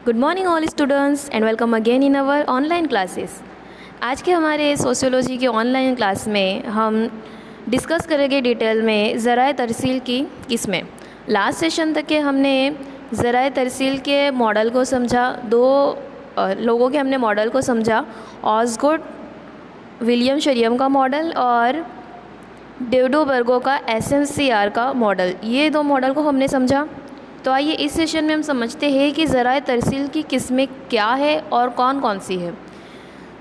Good morning all students and welcome again in our online classes. आज के हमारे sociology के ऑनलाइन क्लास में हम डिस्कस करेंगे डिटेल में ज़राए तरसील की किस्में। लास्ट सेशन तक के हमने ज़राए तरसील के मॉडल को समझा, दो लोगों के हमने मॉडल को समझा, ऑसगुड विलियम शरियम का मॉडल और डेविडो बर्गो का SMCR का मॉडल। ये दो मॉडल को हमने समझा। तो आइए इस सेशन में हम समझते हैं कि ज़राए तरसील की किस्में क्या है और कौन कौन सी है।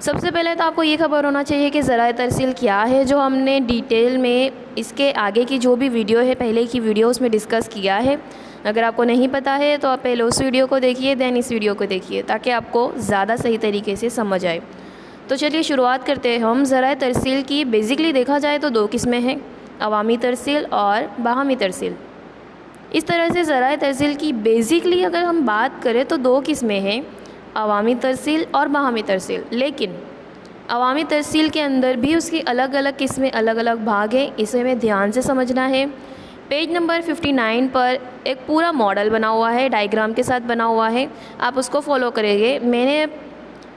सबसे पहले तो आपको ये खबर होना चाहिए कि ज़राए तरसील क्या है, जो हमने डिटेल में इसके आगे की जो भी वीडियो है, पहले की वीडियो, उसमें डिस्कस किया है। अगर आपको नहीं पता है तो आप पहले उस वीडियो को देखिए, देन इस वीडियो को देखिए, ताकि आपको ज़्यादा सही तरीके से समझ आए। तो चलिए शुरुआत करते हैं हम। ज़राए तरसील की बेसिकली देखा जाए तो दो किस्में हैं, अवामी तरसील और बाहमी तरसील। इस तरह से ज़राए तरसील की बेसिकली अगर हम बात करें तो दो किस्में हैं, अवामी तरसील और बाहमी तरसील। लेकिन अवामी तरसील के अंदर भी उसकी अलग अलग किस्में, अलग अलग भाग हैं, इसे हमें ध्यान से समझना है। पेज नंबर 59 पर एक पूरा मॉडल बना हुआ है, डायग्राम के साथ बना हुआ है, आप उसको फॉलो करेंगे। मैंने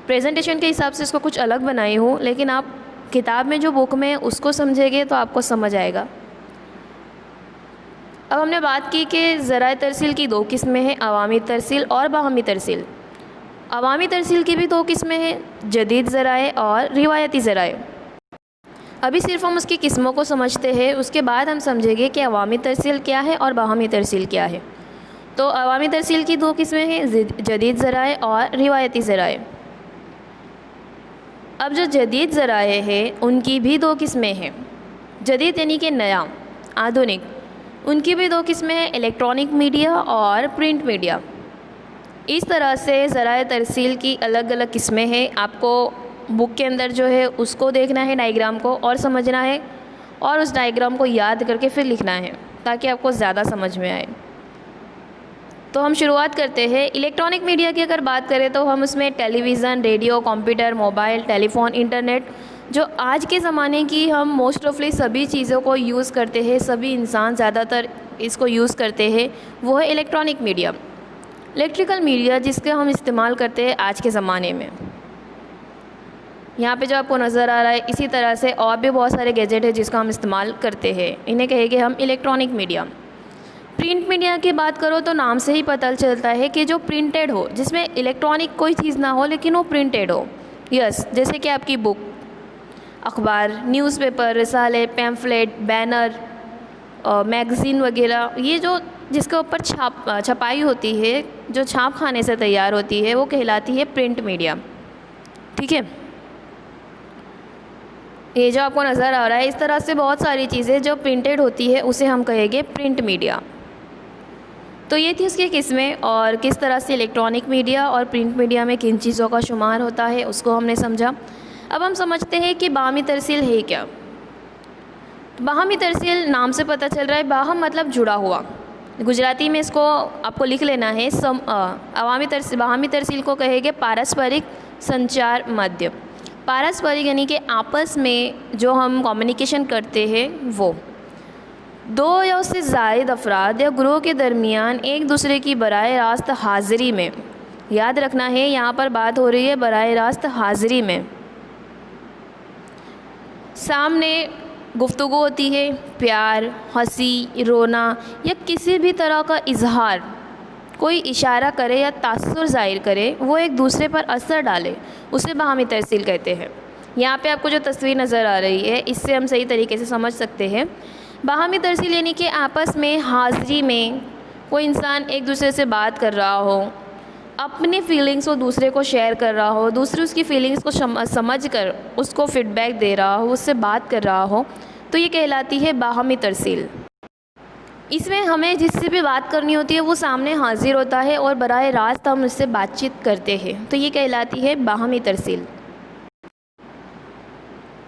प्रेजेंटेशन के हिसाब से इसको कुछ अलग बनाई हूँ, लेकिन आप किताब में जो बुक में उसको समझेंगे तो आपको समझ आएगा। अब हमने बात की कि ज़राए तरसील की दो किस्में हैं, अवामी तरसील और बाहमी तरसील। अवामी तरसील की भी दो किस्में हैं, जदीद ज़राए और रिवायती ज़राए। अभी सिर्फ हम उसकी किस्मों को समझते हैं, उसके बाद हम समझेंगे कि अवामी तरसील क्या है और बाहमी तरसील क्या है। तो अवामी तरसील की दो किस्में हैं, जदीद ज़राए और रिवायती ज़राए। अब जो जदीद ज़राए हैं उनकी भी दो किस्में हैं। जदीद यानी कि नया, आधुनिक, उनकी भी दो किस्में हैं, इलेक्ट्रॉनिक मीडिया और प्रिंट मीडिया। इस तरह से ज़राए तरसील की अलग अलग किस्में हैं। आपको बुक के अंदर जो है उसको देखना है, डायग्राम को, और समझना है, और उस डायग्राम को याद करके फिर लिखना है, ताकि आपको ज़्यादा समझ में आए। तो हम शुरुआत करते हैं। इलेक्ट्रॉनिक मीडिया की अगर बात करें तो हम उसमें television, radio, computer, mobile, telephone, internet, जो आज के ज़माने की हम मोस्ट ऑफली सभी चीज़ों को यूज़ करते हैं, सभी इंसान ज़्यादातर इसको यूज़ करते हैं, वो है इलेक्ट्रॉनिक मीडिया। इलेक्ट्रिकल मीडिया जिसके हम इस्तेमाल करते हैं आज के ज़माने में। यहाँ पे जो आपको नज़र आ रहा है, इसी तरह से और भी बहुत सारे गैजेट है जिसका हम इस्तेमाल करते हैं, इन्हें कहेंगे हम इलेक्ट्रॉनिक मीडिया। प्रिंट मीडिया की बात करो तो नाम से ही पता चलता है कि जो प्रिंटेड हो, जिसमें इलेक्ट्रॉनिक कोई चीज़ ना हो लेकिन वो प्रिंटेड हो। यस, जैसे कि आपकी बुक, अखबार, न्यूज़पेपर, रिसाले, पैम्फलेट, बैनर, मैगज़ीन वगैरह, ये जो जिसके ऊपर छपाई होती है, जो छाप खाने से तैयार होती है, वो कहलाती है प्रिंट मीडिया। ठीक है, ये जो आपको नज़र आ रहा है, इस तरह से बहुत सारी चीज़ें जो प्रिंटेड होती है उसे हम कहेंगे प्रिंट मीडिया। तो ये थी उसकी किस्में, और किस तरह से इलेक्ट्रॉनिक मीडिया और प्रिंट मीडिया में किन चीज़ों का शुमार होता है उसको हमने समझा। अब हम समझते हैं कि बाहमी तरसील है क्या। बाहमी तरसील नाम से पता चल रहा है, बाहम मतलब जुड़ा हुआ, गुजराती में इसको आपको लिख लेना है। बाहमी तरसील को कहेंगे पारस्परिक संचार माध्यम। पारस्परिक यानी कि आपस में जो हम कम्युनिकेशन करते हैं, वो दो या उससे ज़ायद अफराद या ग्रुप के दरमियान एक दूसरे की बराह रास्त हाज़िरी में, याद रखना है यहाँ पर बात हो रही है बराह रास्त हाज़िरी में, सामने गुफ्तगू होती है, प्यार, हंसी, रोना या किसी भी तरह का इजहार, कोई इशारा करे या तासुर ज़ाहिर करे, वो एक दूसरे पर असर डाले, उसे बाहमी तरसील कहते हैं। यहाँ पे आपको जो तस्वीर नज़र आ रही है, इससे हम सही तरीके से समझ सकते हैं। बाहमी तरसील यानी कि आपस में हाज़िरी में कोई इंसान एक दूसरे से बात कर रहा हो, अपनी फीलिंग्स को दूसरे को शेयर कर रहा हो, दूसरे उसकी फीलिंग्स को समझ कर उसको फीडबैक दे रहा हो, उससे बात कर रहा हो, तो ये कहलाती है बाहमी तरसील। इसमें हमें जिससे भी बात करनी होती है वो सामने हाजिर होता है और बराह रास्त हम उससे बातचीत करते हैं, तो ये कहलाती है बाहमी तरसील।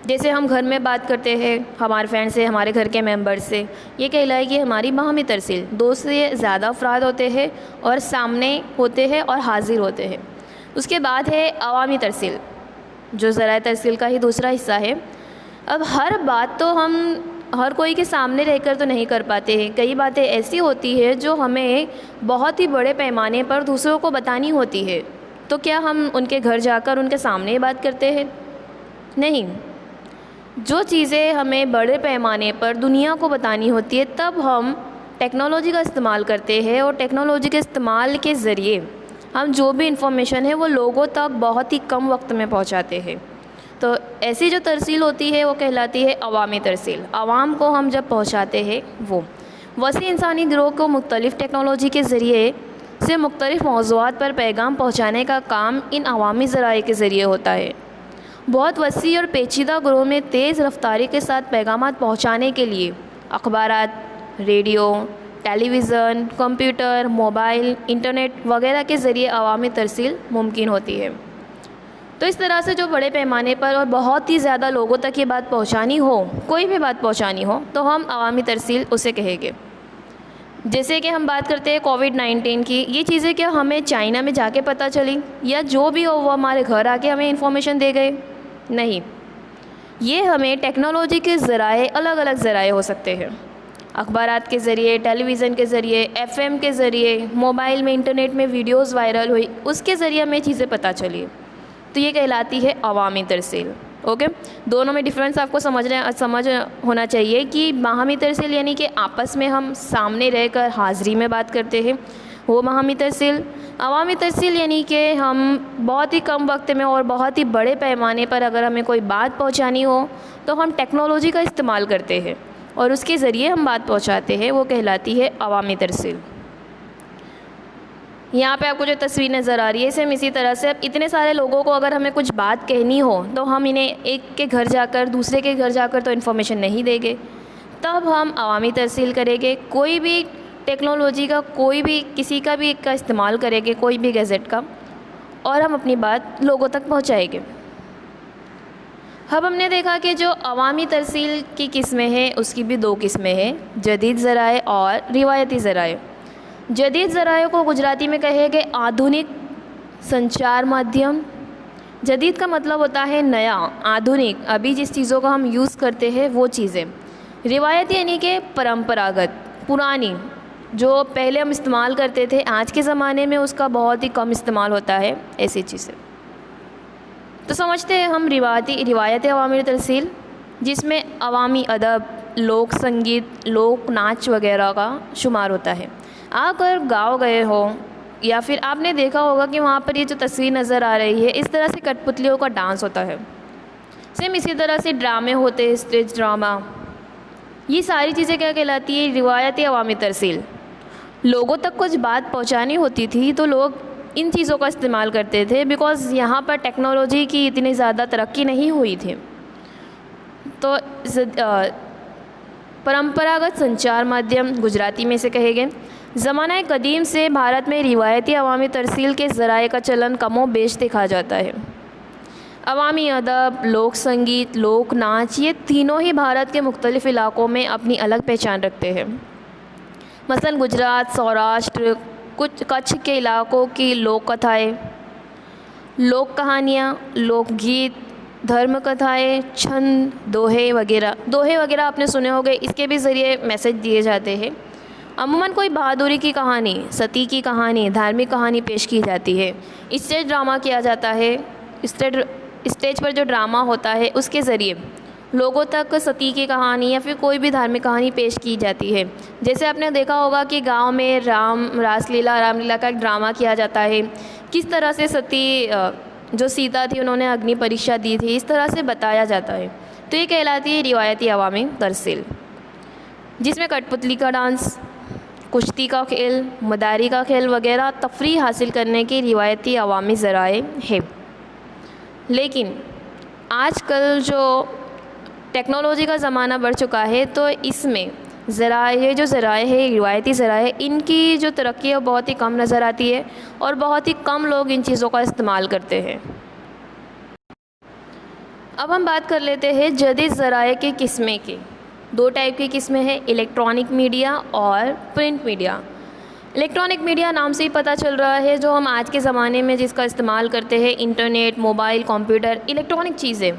जैसे हम घर में बात करते हैं हमारे फ्रेंड से, हमारे घर के मेंबर से, ये कहलाएगी हमारी बाहमी तरसील। दो से ज़्यादा अफराद होते हैं और सामने होते हैं और हाजिर होते हैं। उसके बाद है अवामी तरसील, जो ज़राए तरसील का ही दूसरा हिस्सा है। अब हर बात तो हम हर कोई के सामने रहकर तो नहीं कर पाते हैं। कई बातें ऐसी होती है जो हमें बहुत ही बड़े पैमाने पर दूसरों को बतानी होती है, तो क्या हम उनके घर जाकर उनके सामने ही बात करते हैं? नहीं। जो चीज़ें हमें बड़े पैमाने पर दुनिया को बतानी होती है, तब हम टेक्नोलॉजी का इस्तेमाल करते हैं, और टेक्नोलॉजी के इस्तेमाल के ज़रिए हम जो भी इंफॉर्मेशन है वो लोगों तक बहुत ही कम वक्त में पहुंचाते हैं। तो ऐसी जो तरसील होती है वो कहलाती है अवामी तरसील। आवाम को हम जब पहुंचाते हैं, वो वसी इंसानी गिरोह को मुख्तलिफ़ टेक्नोलॉजी के ज़रिए से मुख्तलिफ़ मौज़ूआत पर पैगाम पहुंचाने का काम इन अवामी ज़राए के ज़रिए होता है। बहुत वसी और पेचीदा गिरोह में तेज़ रफ्तारी के साथ पैगामात पहुंचाने के लिए अखबारात, radio, television, computer, mobile, internet वगैरह के ज़रिए अवामी तरसील मुमकिन होती है। तो इस तरह से जो बड़े पैमाने पर और बहुत ही ज़्यादा लोगों तक ये बात पहुंचानी हो, कोई भी बात पहुंचानी हो, तो हम अवामी तरसील उसे कहेंगे। जैसे कि हम बात करते हैं कोविड-19 की, ये चीज़ें क्या हमें चाइना में जाके पता चली, या जो भी हो वो हमारे घर आके हमें इन्फॉर्मेशन दे गए? नहीं, ये हमें टेक्नोलॉजी के ज़राए, अलग अलग ज़राए हो सकते हैं। अखबारात के ज़रिए, टेलीविज़न के ज़रिए, एफएम के ज़रिए, मोबाइल में, इंटरनेट में वीडियोज़ वायरल हुई, उसके ज़रिए हमें चीज़ें पता चली, तो ये कहलाती है अवामी तरसील। ओके, दोनों में डिफरेंस आपको समझ होना चाहिए कि बाहमी तरसील यानी कि आपस में हम सामने रहकर हाज़िरी में बात करते हैं, वो बाहमी तरसील। अवामी तरसील यानी कि हम बहुत ही कम वक्त में और बहुत ही बड़े पैमाने पर अगर हमें कोई बात पहुंचानी हो, तो हम टेक्नोलॉजी का इस्तेमाल करते हैं और उसके ज़रिए हम बात पहुंचाते हैं, वो कहलाती है अवामी तरसील। यहाँ पे आपको जो तस्वीर नज़र आ रही है, सेम इसी तरह से अब इतने सारे लोगों को अगर हमें कुछ बात कहनी हो, तो हम इन्हें एक के घर जाकर, दूसरे के घर जाकर तो इन्फॉर्मेशन नहीं देंगे, तब हम अवामी तरसील करेंगे। कोई भी टेक्नोलॉजी का, कोई भी किसी का भी एक का इस्तेमाल करेंगे, कोई भी गैजेट का, और हम अपनी बात लोगों तक पहुँचाएँगे। अब हमने देखा कि जो अवामी तरसील की किस्में हैं, उसकी भी दो किस्में हैं, जदीद ज़राए और रिवायती ज़राए। जदीद ज़राए को गुजराती में कहेंगे आधुनिक संचार माध्यम। जदीद का मतलब होता है नया, आधुनिक, अभी जिस चीज़ों का हम यूज़ करते हैं वो चीज़ें। रिवायती यानी कि परंपरागत, पुरानी, जो पहले हम इस्तेमाल करते थे, आज के ज़माने में उसका बहुत ही कम इस्तेमाल होता है, ऐसी चीज़ें। तो समझते हैं हम रिवायती अवामी तरसील, जिसमें अवामी अदब, लोक संगीत, लोक नाच वगैरह का शुमार होता है। आप अगर गाँव गए हो, या फिर आपने देखा होगा कि वहाँ पर ये जो तस्वीर नज़र आ रही है, इस तरह से कठपुतलियों का डांस होता है। सेम इसी तरह से ड्रामे होते हैं, स्टेज ड्रामा, ये सारी चीज़ें क्या कहलाती है? रिवायती अवामी तरसील। लोगों तक कुछ बात पहुँचानी होती थी तो लोग इन चीज़ों का इस्तेमाल करते थे, बिकॉज़ यहाँ पर टेक्नोलॉजी की इतनी ज़्यादा तरक्की नहीं हुई थी। तो परंपरागत संचार माध्यम गुजराती में से कहेंगे। ज़माना कदीम से भारत में रिवायती अवामी तरसील के ज़राए का चलन कमो बेश देखा जाता है। अवामी अदब, लोक संगीत, लोक नाच, ये तीनों ही भारत के मुख्तलिफ़ इलाक़ों में अपनी अलग पहचान रखते हैं। मसलन गुजरात, सौराष्ट्र, कुछ कच्छ के इलाक़ों की लोक कथाएँ, लोक कहानियाँ, लोकगीत, धर्म कथाएँ, छंद, दोहे वगैरह आपने सुने होंगे, इसके भी ज़रिए मैसेज दिए जाते हैं। अमूमन कोई बहादुरी की कहानी, सती की कहानी, धार्मिक कहानी पेश की जाती है। स्टेज ड्रामा किया जाता है, स्टेज पर जो ड्रामा होता है उसके ज़रिए लोगों तक सती की कहानी या फिर कोई भी धार्मिक कहानी पेश की जाती है। जैसे आपने देखा होगा कि गांव में रामलीला का एक ड्रामा किया जाता है, किस तरह से सती जो सीता थी उन्होंने अग्नि परीक्षा दी थी, इस तरह से बताया जाता है। तो ये कहलाती है रिवायती अवामी तरसील, जिसमें कठपुतली का डांस, कुश्ती का खेल, मदारी का खेल वगैरह तफरी हासिल करने के रिवायती अवामी ज़राए हैं। लेकिन आजकल जो टेक्नोलॉजी का ज़माना बढ़ चुका है, तो इसमें ये जो ज़राए हैं, रिवायती ज़राए, इनकी जो तरक्की है बहुत ही कम नज़र आती है और बहुत ही कम लोग इन चीज़ों का इस्तेमाल करते हैं। अब हम बात कर लेते हैं जदीद ज़राए की किस्में की। दो टाइप की किस्में हैं, इलेक्ट्रॉनिक मीडिया और प्रिंट मीडिया। इलेक्ट्रॉनिक मीडिया नाम से ही पता चल रहा है, जो हम आज के ज़माने में जिसका इस्तेमाल करते हैं, इंटरनेट, मोबाइल, कंप्यूटर, इलेक्ट्रॉनिक चीज़ें।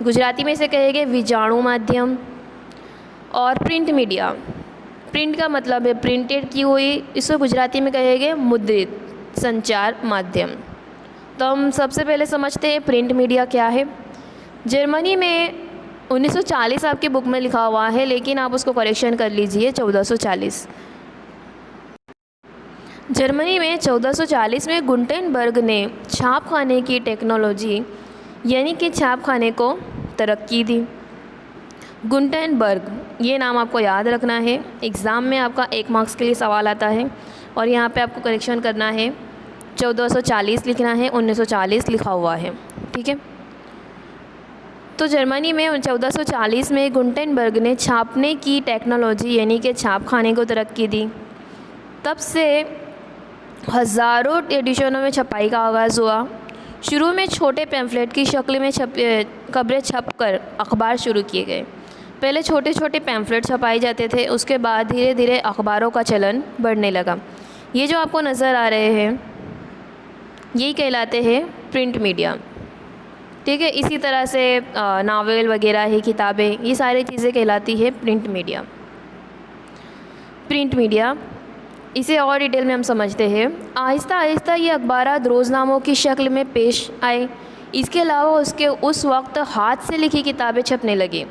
गुजराती में से कहेंगे विजाणु माध्यम। और प्रिंट मीडिया, प्रिंट का मतलब है प्रिंटेड की हुई, इसको गुजराती में कहेंगे मुद्रित संचार माध्यम। तो हम सबसे पहले समझते हैं प्रिंट मीडिया क्या है। जर्मनी में 1940 आपकी बुक में लिखा हुआ है, लेकिन आप उसको करेक्शन कर लीजिए 1440। जर्मनी में 1440 में गुटेनबर्ग ने छापखाने की टेक्नोलॉजी यानी कि छापखाने को तरक्की दी। गुटेनबर्ग, ये नाम आपको याद रखना है, एग्ज़ाम में आपका 1 मार्क्स के लिए सवाल आता है और यहाँ पे आपको करेक्शन करना है, 1440 लिखना है, 1940 लिखा हुआ है, ठीक है। तो जर्मनी में 1440 में गुटेनबर्ग ने छापने की टेक्नोलॉजी यानी कि छापखाने को तरक्की दी। तब से हज़ारों एडिशनों में छपाई का आगाज़ हुआ। शुरू में छोटे पैम्फलेट की शक्ल में खबरें छपकर अखबार शुरू किए गए। पहले छोटे छोटे पैम्फलेट छपाए जाते थे, उसके बाद धीरे धीरे अखबारों का चलन बढ़ने लगा। ये जो आपको नज़र आ रहे हैं यही कहलाते हैं प्रिंट मीडिया, ठीक है। इसी तरह से नावल वगैरह है, किताबें, ये सारी चीज़ें कहलाती है प्रिंट मीडिया। प्रिंट मीडिया इसे और डिटेल में हम समझते हैं। आहिस्ता आहिस्ता ये अखबारात रोज़नामों की शक्ल में पेश आए। इसके अलावा उसके उस वक्त हाथ से लिखी किताबें छपने लगी।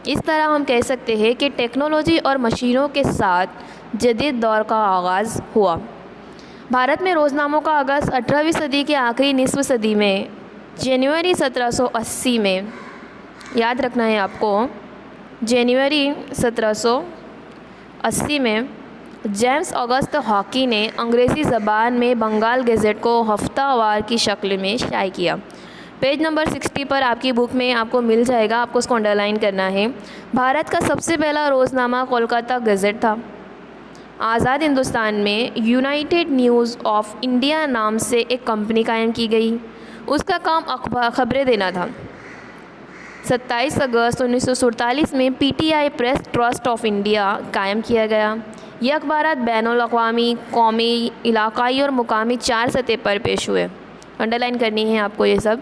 इस तरह हम कह सकते हैं कि टेक्नोलॉजी और मशीनों के साथ जदीद दौर का आगाज़ हुआ। भारत में रोज़नामों का आगाज़ 18वीं सदी के आखिरी निस्फ सदी में जनवरी 1780 में, याद रखना है आपको, जनवरी 1780 में जेम्स ऑगस्ट हॉकी ने अंग्रेज़ी ज़बान में बंगाल गज़ेट को हफ्तावार की शक्ल में शाये किया। पेज नंबर 60 पर आपकी बुक में आपको मिल जाएगा, आपको उसको अंडरलाइन करना है। भारत का सबसे पहला रोज़नामा कोलकाता गज़ेट था। आज़ाद हिंदुस्तान में यूनाइटेड न्यूज़ ऑफ इंडिया नाम से एक कंपनी कायम की गई। उसका काम खबरें देना था। 27 अगस्त 1947 में PTI press trust of India कायम किया गया। ये अखबारात बैनुल-अक़वामी, कौमी, इलाक़ाई और मुकामी 4 सतह पर पेश हुए। अंडरलाइन करनी है आपको ये सब,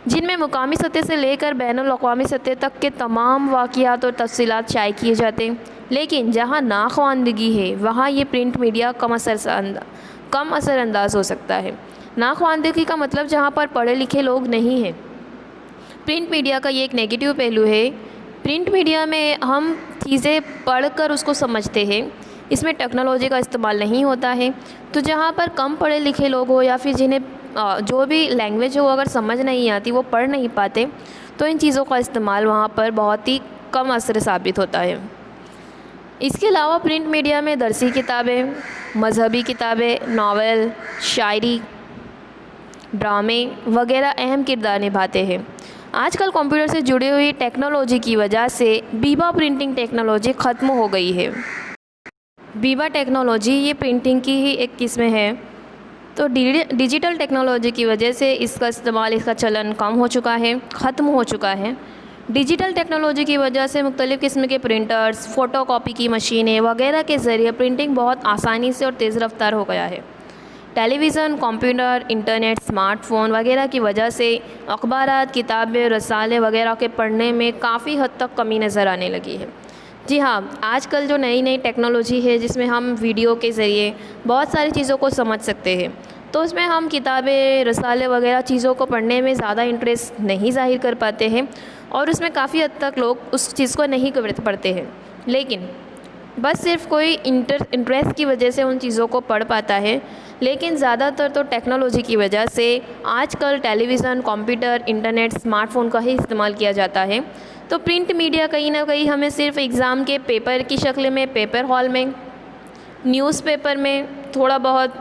जिनमें मुकामी सतह से लेकर बैनुल-अक़वामी सतह तक के तमाम वाक़ियात और तफ़सीलात शाये किए जाते। लेकिन जहाँ नाख़वानदगी है वहाँ ये प्रिंट मीडिया कम असरअंदाज़ हो सकता है। नाख़वानदगी का मतलब जहाँ पर पढ़े लिखे लोग नहीं हैं। प्रिंट मीडिया का ये एक नेगेटिव पहलू है। प्रिंट मीडिया में हम चीज़ें पढ़कर उसको समझते हैं, इसमें टेक्नोलॉजी का इस्तेमाल नहीं होता है। तो जहाँ पर कम पढ़े लिखे लोग हो या फिर जिन्हें जो भी लैंग्वेज हो अगर समझ नहीं आती, वो पढ़ नहीं पाते, तो इन चीज़ों का इस्तेमाल वहाँ पर बहुत ही कम असर साबित होता है। इसके अलावा प्रिंट मीडिया में दरसी किताबें, मजहबी किताबें, नावल, शायरी, ड्रामे वगैरह अहम किरदार निभाते हैं। आजकल कंप्यूटर से जुड़ी हुई टेक्नोलॉजी की वजह से बीबा प्रिंटिंग टेक्नोलॉजी ख़त्म हो गई है। बीबा टेक्नोलॉजी ये प्रिंटिंग की ही एक किस्म है। तो डिजिटल टेक्नोलॉजी की वजह से इसका इस्तेमाल, इसका चलन कम हो चुका है, ख़त्म हो चुका है। डिजिटल टेक्नोलॉजी की वजह से मुख्तलिफ़ किस्म के प्रिंटर्स, फ़ोटोकॉपी की मशीनें वगैरह के ज़रिए प्रिंटिंग बहुत आसानी से और तेज़ रफ्तार हो गया है। टेलीविज़न, कंप्यूटर, इंटरनेट, स्मार्टफ़ोन वगैरह की वजह से अखबारात, किताबें, रसाले वगैरह के पढ़ने में काफ़ी हद तक कमी नज़र आने लगी है। जी हाँ, आजकल जो नई नई टेक्नोलॉजी है जिसमें हम वीडियो के ज़रिए बहुत सारी चीज़ों को समझ सकते हैं, तो उसमें हम किताबें, रसाले वगैरह चीज़ों को पढ़ने में ज़्यादा इंटरेस्ट नहीं ज़ाहिर कर पाते हैं और उसमें काफ़ी हद तक लोग उस चीज़ को नहीं पढ़ते हैं। लेकिन बस सिर्फ कोई इंटरेस्ट की वजह से उन चीज़ों को पढ़ पाता है, लेकिन ज़्यादातर तो टेक्नोलॉजी की वजह से आजकल टेलीविज़न, कंप्यूटर, इंटरनेट, स्मार्टफ़ोन का ही इस्तेमाल किया जाता है। तो प्रिंट मीडिया कहीं ना कहीं हमें सिर्फ एग्ज़ाम के पेपर की शक्ल में, पेपर हॉल में, न्यूज़पेपर में, थोड़ा बहुत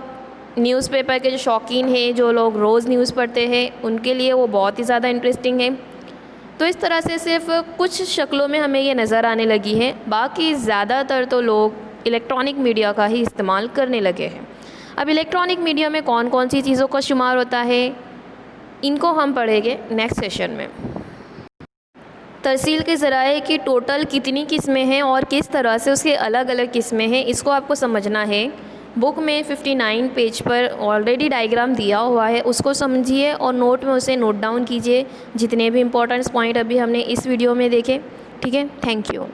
न्यूज़पेपर के जो शौकीन हैं, जो लोग रोज़ न्यूज़ पढ़ते हैं, उनके लिए वो बहुत ही ज़्यादा इंटरेस्टिंग है। तो इस तरह से सिर्फ कुछ शक्लों में हमें ये नज़र आने लगी है, बाकी ज़्यादातर तो लोग इलेक्ट्रॉनिक मीडिया का ही इस्तेमाल करने लगे हैं। अब इलेक्ट्रॉनिक मीडिया में कौन कौन सी चीज़ों का शुमार होता है, इनको हम पढ़ेंगे नेक्स्ट सेशन में। तरसील के ज़राए की टोटल कितनी किस्में हैं और किस तरह से उसके अलग अलग किस्में हैं, इसको आपको समझना है। बुक में 59 पेज पर ऑलरेडी डायग्राम दिया हुआ है, उसको समझिए और नोट में उसे नोट डाउन कीजिए, जितने भी इम्पोर्टेंट पॉइंट अभी हमने इस वीडियो में देखे। ठीक है, थैंक यू।